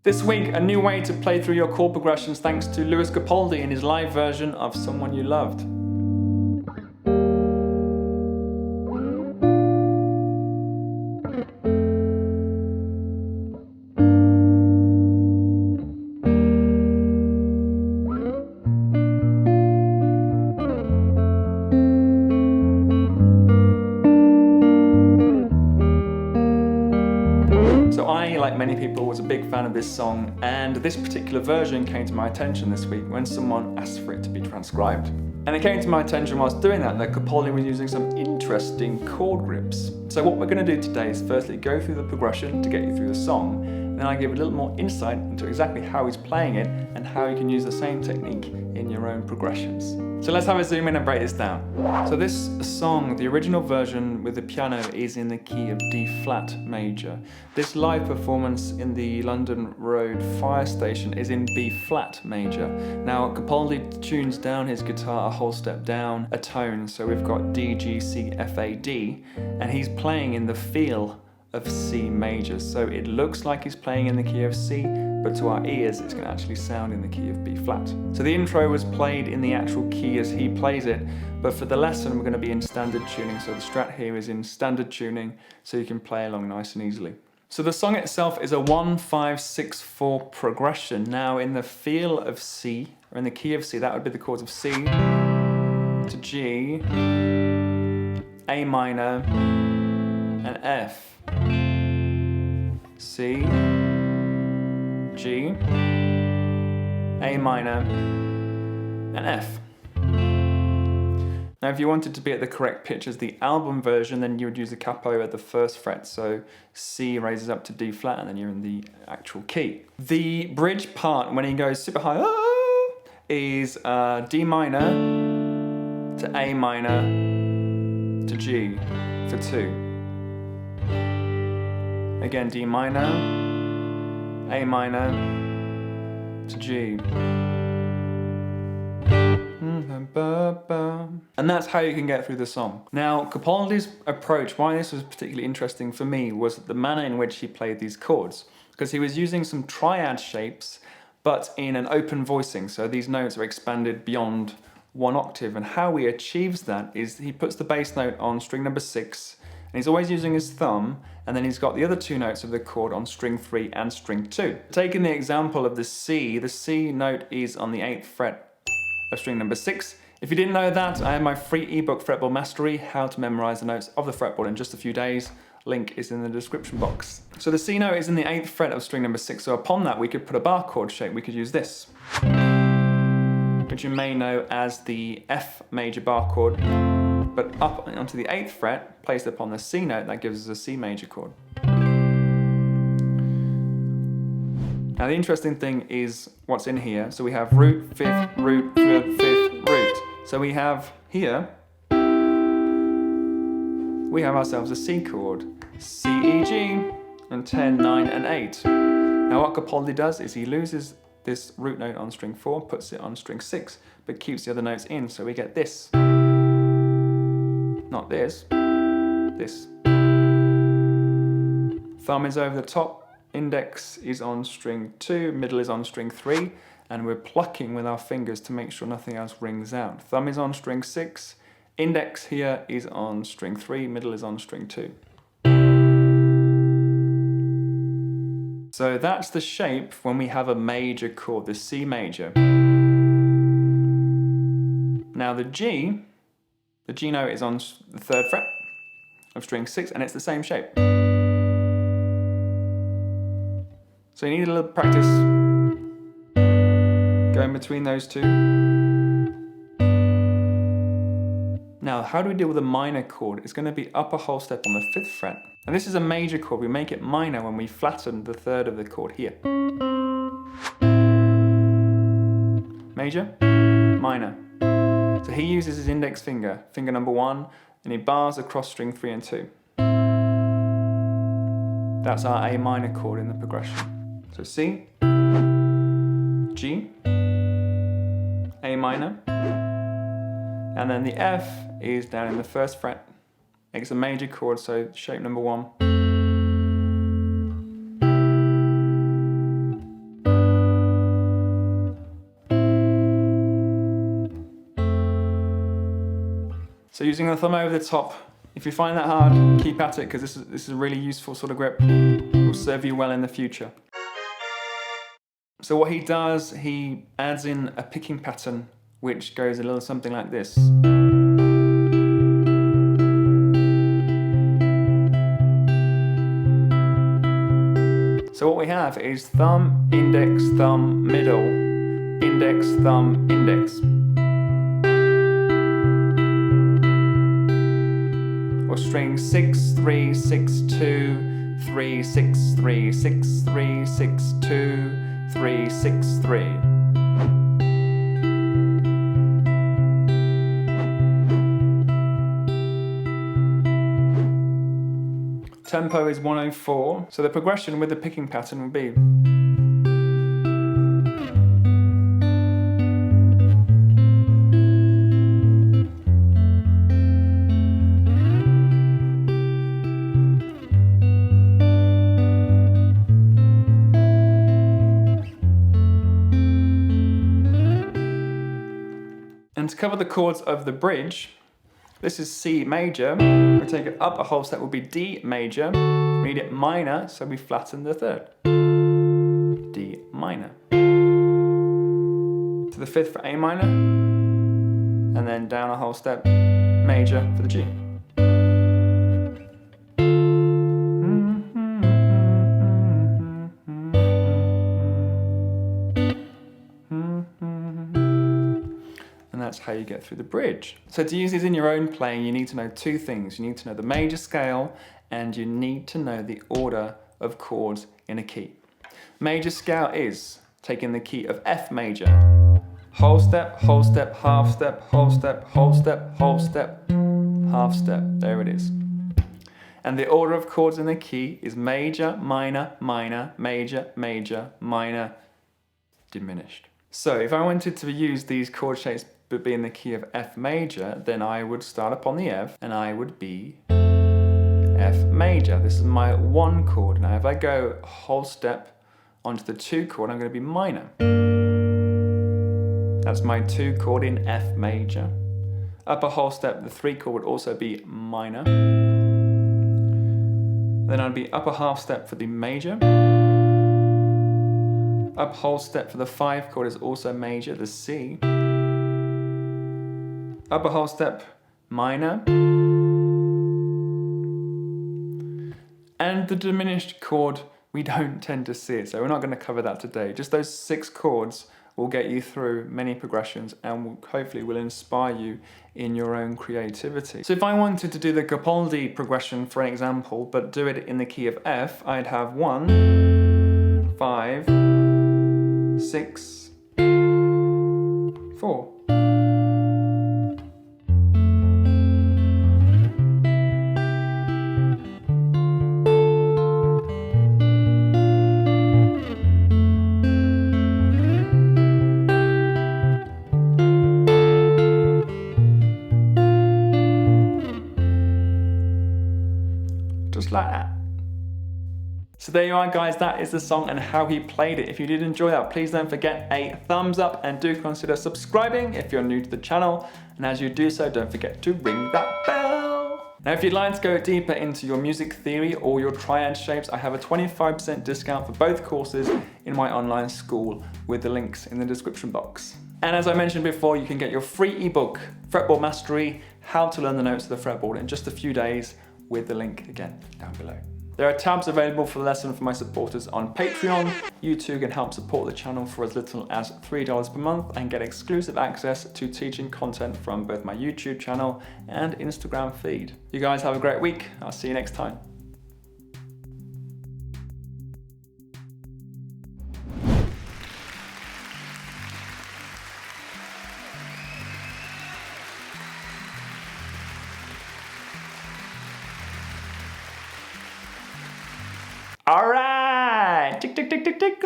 This week, a new way to play through your chord progressions thanks to Lewis Capaldi in his live version of Someone You Loved. So I, like many people, was a big fan of this song, and this particular version came to my attention this week when someone asked for it to be transcribed. And it came to my attention whilst doing that Capaldi was using some interesting chord grips. So what we're going to do today is firstly go through the progression to get you through the song, and then I give a little more insight into exactly how he's playing it and how you can use the same technique in your own progressions. So let's have a zoom in and break this down. So this song, the original version with the piano, is in the key of D flat major. This live performance in the London Road fire station is in B flat major. Now Capaldi tunes down his guitar a whole step down a tone, so we've got D, G, C, F, A, D, and he's playing in the feel of C major. So it looks like he's playing in the key of C, but to our ears it's going to actually sound in the key of B flat. So the intro was played in the actual key as he plays it, but for the lesson we're going to be in standard tuning, so the Strat here is in standard tuning, so you can play along nice and easily. So the song itself is a 1-5-6-4 progression. Now in the feel of C, or in the key of C, that would be the chords of C to G, A minor, and F. C, G, A minor, and F. Now if you wanted to be at the correct pitch as the album version, then you would use a capo at the first fret, so C raises up to D flat and then you're in the actual key. The bridge part, when he goes super high, is D minor to A minor to G for 2. Again, D minor, A minor to G. And that's how you can get through the song. Now, Capaldi's approach, why this was particularly interesting for me, was the manner in which he played these chords. Because he was using some triad shapes, but in an open voicing. So these notes are expanded beyond 1 octave. And how he achieves that is he puts the bass note on string number 6, and he's always using his thumb, and then he's got the other 2 notes of the chord on string 3 and string 2. Taking the example of the C note is on the 8th fret of string number 6. If you didn't know that, I have my free ebook Fretboard Mastery, How to Memorize the Notes of the Fretboard in just a few days. Link is in the description box. So the C note is in the 8th fret of string number 6, so upon that we could put a bar chord shape. We could use this, which you may know as the F major bar chord, but up onto the 8th fret, placed upon the C note, that gives us a C major chord. Now the interesting thing is what's in here. So we have root, 5th, root, 3rd, 5th, root. So we have here, we have ourselves a C chord, C, E, G, and 10, 9, and 8. Now what Capaldi does is he loses this root note on string 4, puts it on string 6, but keeps the other notes in, so we get this. Not this, this. Thumb is over the top, index is on string 2, middle is on string 3, and we're plucking with our fingers to make sure nothing else rings out. Thumb is on string 6, index here is on string 3, middle is on string 2. So that's the shape when we have a major chord, the C major. Now the G note is on the 3rd fret of string 6, and it's the same shape. So you need a little practice going between those two. Now, how do we deal with a minor chord? It's going to be up a whole step on the 5th fret. And this is a major chord. We make it minor when we flatten the 3rd of the chord here. Major, minor. So he uses his index finger, finger number 1, and he bars across string 3 and 2. That's our A minor chord in the progression. So C, G, A minor, and then the F is down in the 1st fret. It's a major chord, so shape number 1. So using the thumb over the top, if you find that hard, keep at it, because this is a really useful sort of grip. It will serve you well in the future. So what he does, he adds in a picking pattern, which goes a little something like this. So what we have is thumb, index, thumb, middle, index, thumb, index. Or string 6, 3, 6, 2, 3, 6, 3, 6, 3, 6, 2, 3, 6, 3. Tempo is 104, so the progression with the picking pattern will be. And to cover the chords of the bridge, this is C major. We take it up a whole step, will be D major. We need it minor, so we flatten the third. D minor. To the fifth for A minor, and then down a whole step, major for the G. And that's how you get through the bridge. So to use these in your own playing, you need to know two things. You need to know the major scale, and you need to know the order of chords in a key. Major scale is taking the key of F major. Whole step, half step, whole step, whole step, whole step, half step. There it is. And the order of chords in the key is major, minor, minor, major, major, minor, diminished. So if I wanted to use these chord shapes but be in the key of F major, then I would start up on the F and I would be F major. This is my 1 chord. Now if I go whole step onto the 2 chord, I'm going to be minor. That's my 2 chord in F major. Up a whole step, the 3 chord would also be minor. Then I'd be up a half step for the major. Up whole step for the 5 chord is also major, the C. Up a whole step, minor. And the diminished chord, we don't tend to see it, so we're not going to cover that today. Just those 6 chords will get you through many progressions and will hopefully will inspire you in your own creativity. So if I wanted to do the Capaldi progression, for example, but do it in the key of F, I'd have 1, 5, 6, 4. Just like that. So there you are guys, that is the song and how he played it. If you did enjoy that, please don't forget a thumbs up and do consider subscribing if you're new to the channel. And as you do so, don't forget to ring that bell. Now if you'd like to go deeper into your music theory or your triad shapes, I have a 25% discount for both courses in my online school with the links in the description box. And as I mentioned before, you can get your free ebook, Fretboard Mastery, How to Learn the Notes of the Fretboard, in just a few days with the link again down below. There are tabs available for the lesson for my supporters on Patreon. You too can help support the channel for as little as $3 per month and get exclusive access to teaching content from both my YouTube channel and Instagram feed. You guys have a great week. I'll see you next time. All right, tick, tick, tick, tick, tick.